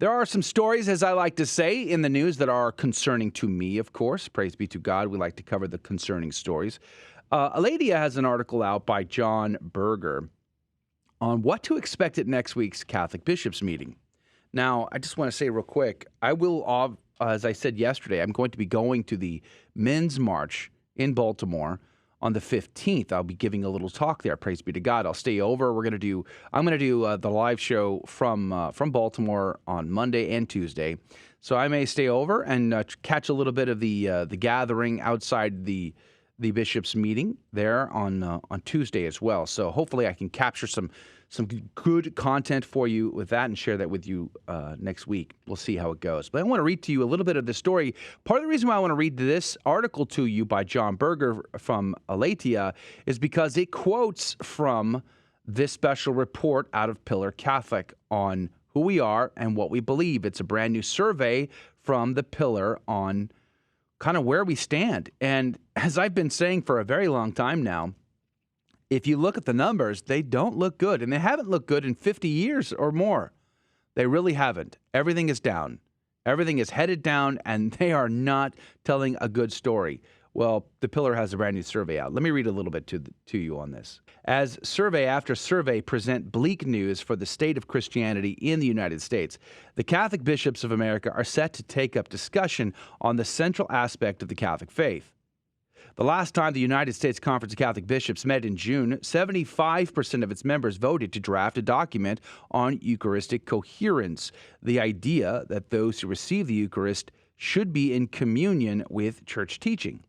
There are some stories, as I like to say, in the news that are concerning to me, of course. Praise be to God. We like to cover the concerning stories. Aledia has an article out by John Berger on what to expect at next week's Catholic Bishops meeting. Now, I just want to say real quick, I will, as I said yesterday, I'm going to be going to the Men's March in Baltimore on the 15th. I'll be giving a little talk there. Praise be to God. I'll stay over. I'm going to do the live show from Baltimore on Monday and Tuesday. So I may stay over and catch a little bit of the gathering outside the bishops' meeting there on Tuesday as well. So hopefully I can capture some good content for you with that and share that with you next week. We'll see how it goes. But I want to read to you a little bit of the story. Part of the reason why I want to read this article to you by John Berger from Aletia is because it quotes from this special report out of Pillar Catholic on who we are and what we believe. It's a brand new survey from the Pillar on kind of where we stand. And as I've been saying for a very long time now, if you look at the numbers, they don't look good. And they haven't looked good in 50 years or more. They really haven't. Everything is down. Everything is headed down, and they are not telling a good story. Well, the Pillar has a brand new survey out. Let me read a little bit to you on this. As survey after survey present bleak news for the state of Christianity in the United States, the Catholic bishops of America are set to take up discussion on the central aspect of the Catholic faith. The last time the United States Conference of Catholic Bishops met in June, 75% of its members voted to draft a document on Eucharistic coherence, the idea that those who receive the Eucharist should be in communion with church teaching.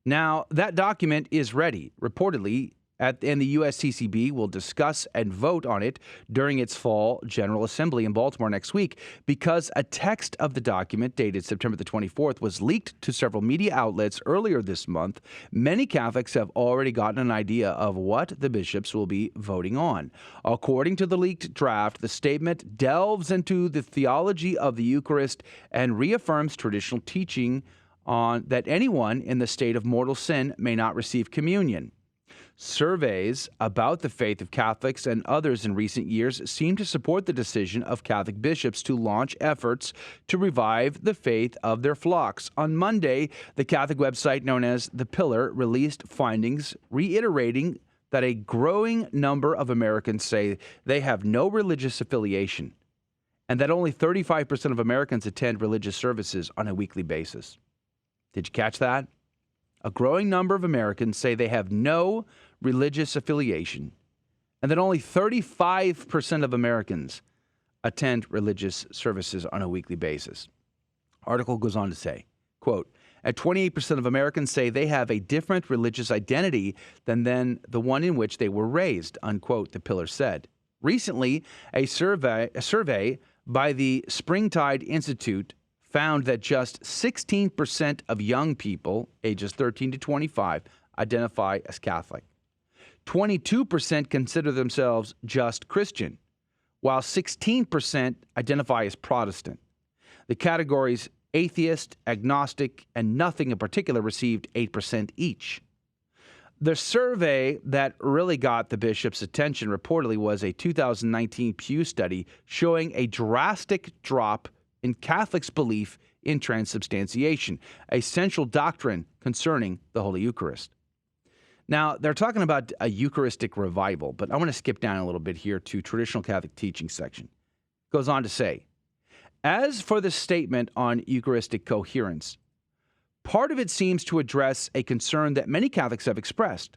Now, that document is ready. Reportedly, and the USCCB will discuss and vote on it during its fall General Assembly in Baltimore next week because a text of the document dated September the 24th was leaked to several media outlets earlier this month. Many Catholics have already gotten an idea of what the bishops will be voting on. According to the leaked draft, the statement delves into the theology of the Eucharist and reaffirms traditional teaching on that anyone in the state of mortal sin may not receive communion. Surveys about the faith of Catholics and others in recent years seem to support the decision of Catholic bishops to launch efforts to revive the faith of their flocks. On Monday, the Catholic website known as The Pillar released findings reiterating that a growing number of Americans say they have no religious affiliation and that only 35% of Americans attend religious services on a weekly basis. Did you catch that? A growing number of Americans say they have no religious affiliation, and that only 35% of Americans attend religious services on a weekly basis. Article goes on to say, quote, at 28% of Americans say they have a different religious identity than the one in which they were raised, unquote, the Pillar said. Recently, a survey by the Springtide Institute found that just 16% of young people, ages 13 to 25, identify as Catholic. 22% consider themselves just Christian, while 16% identify as Protestant. The categories atheist, agnostic, and nothing in particular received 8% each. The survey that really got the bishop's attention reportedly was a 2019 Pew study showing a drastic drop in Catholics' belief in transubstantiation, a central doctrine concerning the Holy Eucharist. Now, they're talking about a Eucharistic revival, but I want to skip down a little bit here to traditional Catholic teaching section. It goes on to say, as for the statement on Eucharistic coherence, part of it seems to address a concern that many Catholics have expressed,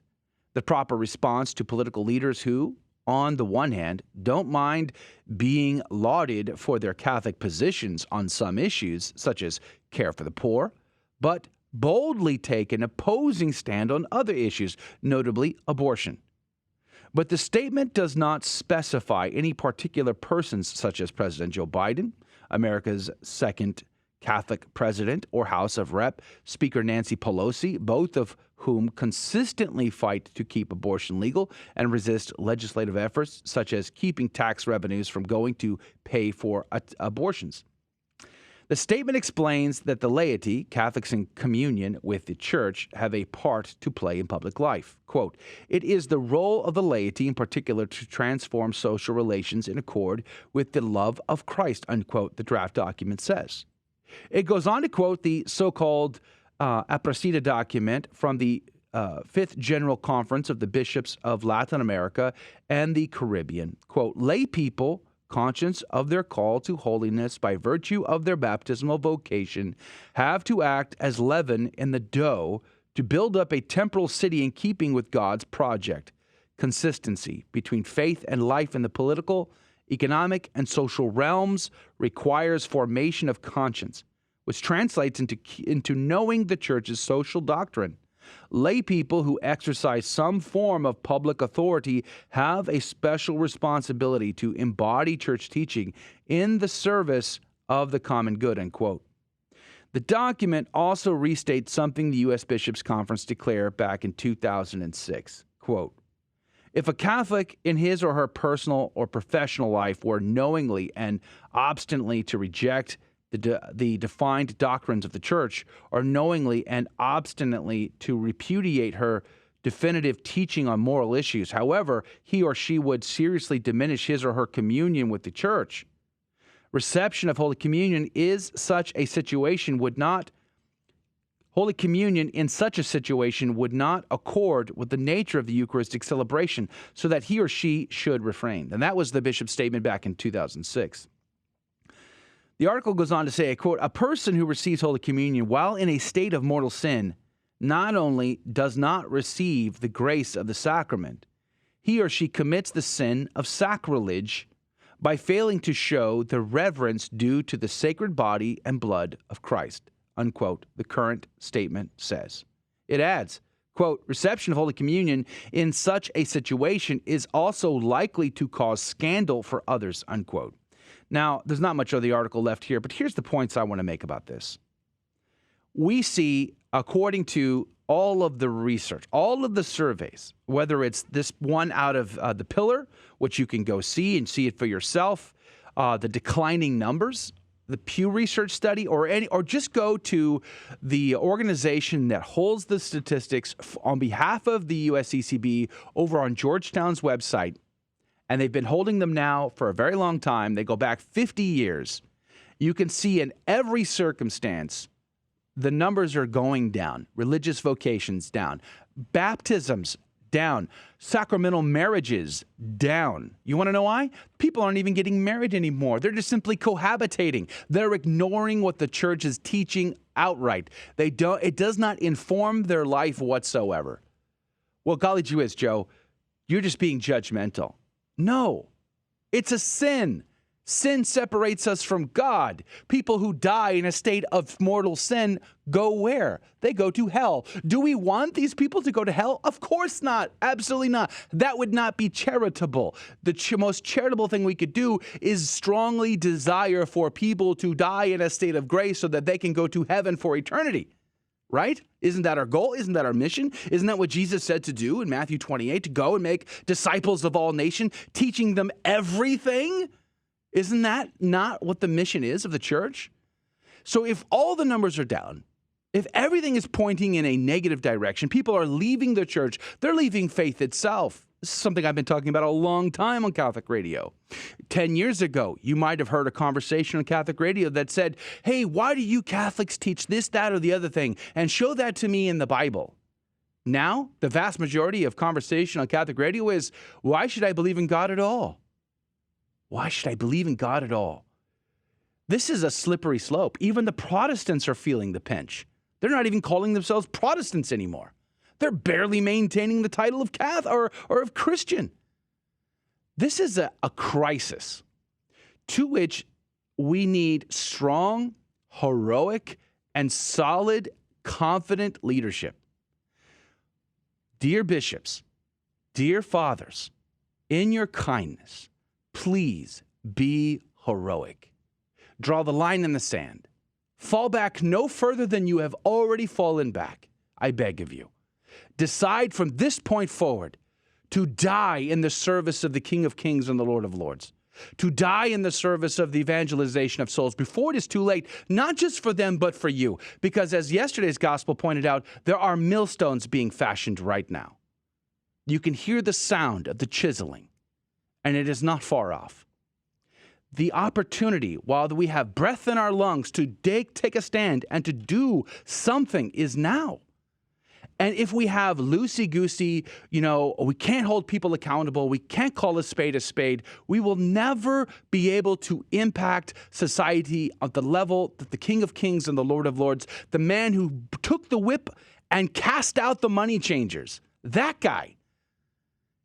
the proper response to political leaders who, on the one hand, don't mind being lauded for their Catholic positions on some issues, such as care for the poor, but boldly take an opposing stand on other issues, notably abortion. But the statement does not specify any particular persons, such as President Joe Biden, America's second Catholic president, or House of Rep. Speaker Nancy Pelosi, both of whom consistently fight to keep abortion legal and resist legislative efforts such as keeping tax revenues from going to pay for abortions. The statement explains that the laity, Catholics in communion with the Church, have a part to play in public life. Quote, "It is the role of the laity in particular to transform social relations in accord with the love of Christ," unquote, the draft document says. It goes on to quote the so-called Apricida document from the Fifth General Conference of the Bishops of Latin America and the Caribbean. Quote, "Lay people, conscious of their call to holiness by virtue of their baptismal vocation, have to act as leaven in the dough to build up a temporal city in keeping with God's project. Consistency between faith and life in the political, economic, and social realms requires formation of conscience, which translates into knowing the Church's social doctrine. Lay people who exercise some form of public authority have a special responsibility to embody Church teaching in the service of the common good," unquote. The document also restates something the U.S. Bishops' Conference declared back in 2006. Quote, "If a Catholic in his or her personal or professional life were knowingly and obstinately to reject the defined doctrines of the Church, or knowingly and obstinately to repudiate her definitive teaching on moral issues, however, he or she would seriously diminish his or her communion with the Church. Reception of Holy Communion in such a situation would not accord with the nature of the Eucharistic celebration, so that he or she should refrain." And that was the bishop's statement back in 2006. The article goes on to say, quote, "A person who receives Holy Communion while in a state of mortal sin not only does not receive the grace of the sacrament, he or she commits the sin of sacrilege by failing to show the reverence due to the sacred body and blood of Christ," unquote, the current statement says. It adds, quote, "Reception of Holy Communion in such a situation is also likely to cause scandal for others," unquote. Now, there's not much of the article left here, but here's the points I want to make about this. We see, according to all of the research, all of the surveys, whether it's this one out of the Pillar, which you can go see and see it for yourself, the declining numbers, the Pew Research study, or just go to the organization that holds the statistics on behalf of the USCCB over on Georgetown's website. And they've been holding them now for a very long time. They go back 50 years. You can see in every circumstance, the numbers are going down. Religious vocations down. Baptisms down. Sacramental marriages down. You want to know why? People aren't even getting married anymore. They're just simply cohabitating. They're ignoring what the Church is teaching outright. It does not inform their life whatsoever. Well, golly gee whiz, Joe, you're just being judgmental. No, it's a sin. Sin separates us from God. People who die in a state of mortal sin go where? They go to hell. Do we want these people to go to hell? Of course not. Absolutely not. That would not be charitable. The most charitable thing we could do is strongly desire for people to die in a state of grace so that they can go to heaven for eternity. Right? Isn't that our goal? Isn't that our mission? Isn't that what Jesus said to do in Matthew 28, to go and make disciples of all nations, teaching them everything? Isn't that not what the mission is of the Church? So if all the numbers are down, if everything is pointing in a negative direction, people are leaving the Church, they're leaving faith itself. This is something I've been talking about a long time on Catholic radio. 10 years ago, you might have heard a conversation on Catholic radio that said, "Hey, why do you Catholics teach this, that, or the other thing? And show that to me in the Bible." Now, the vast majority of conversation on Catholic radio is, why should I believe in God at all? Why should I believe in God at all? This is a slippery slope. Even the Protestants are feeling the pinch. They're not even calling themselves Protestants anymore. They're barely maintaining the title of Catholic or of Christian. This is a crisis to which we need strong, heroic, and solid, confident leadership. Dear bishops, dear fathers, in your kindness, please be heroic. Draw the line in the sand. Fall back no further than you have already fallen back, I beg of you. Decide from this point forward to die in the service of the King of Kings and the Lord of Lords. to die in the service of the evangelization of souls before it is too late, not just for them, but for you. Because as yesterday's gospel pointed out, there are millstones being fashioned right now. You can hear the sound of the chiseling, and it is not far off. The opportunity, while we have breath in our lungs, to take a stand and to do something is now. And if we have loosey-goosey, we can't hold people accountable, we can't call a spade, we will never be able to impact society at the level that the King of Kings and the Lord of Lords, the man who took the whip and cast out the money changers, that guy,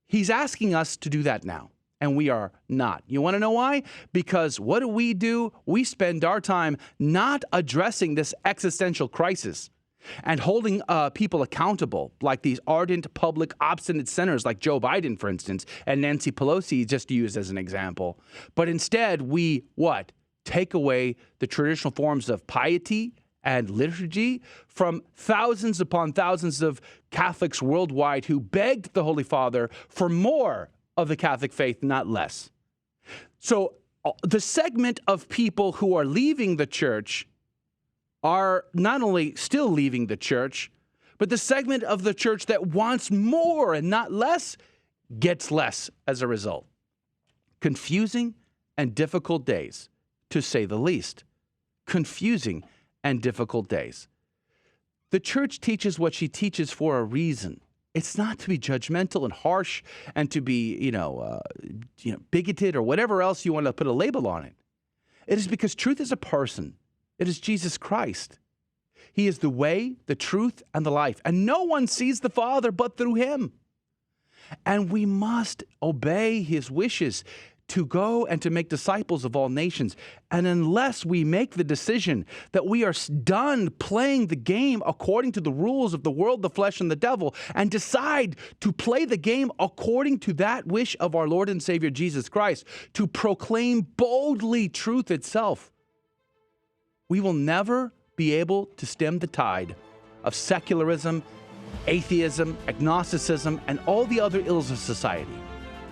he's asking us to do that now. And we are not. You want to know why? Because what do? We spend our time not addressing this existential crisis and holding people accountable, like these ardent, public, obstinate sinners like Joe Biden, for instance, and Nancy Pelosi, just used as an example. But instead, we, take away the traditional forms of piety and liturgy from thousands upon thousands of Catholics worldwide who begged the Holy Father for more of the Catholic faith, not less. So the segment of people who are leaving the church are not only still leaving the church, but the segment of the church that wants more and not less gets less as a result. Confusing and difficult days, to say the least. Confusing and difficult days. The church teaches what she teaches for a reason. It's not to be judgmental and harsh and to be, bigoted or whatever else you want to put a label on it. It is because truth is a person. It is Jesus Christ. He is the way, the truth, and the life. And no one sees the Father but through him. And we must obey his wishes to go and to make disciples of all nations. And unless we make the decision that we are done playing the game according to the rules of the world, the flesh, and the devil, and decide to play the game according to that wish of our Lord and Savior Jesus Christ, to proclaim boldly truth itself, we will never be able to stem the tide of secularism, atheism, agnosticism, and all the other ills of society.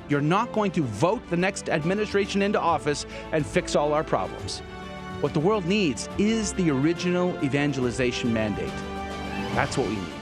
You're not going to vote the next administration into office and fix all our problems. What the world needs is the original evangelization mandate. That's what we need.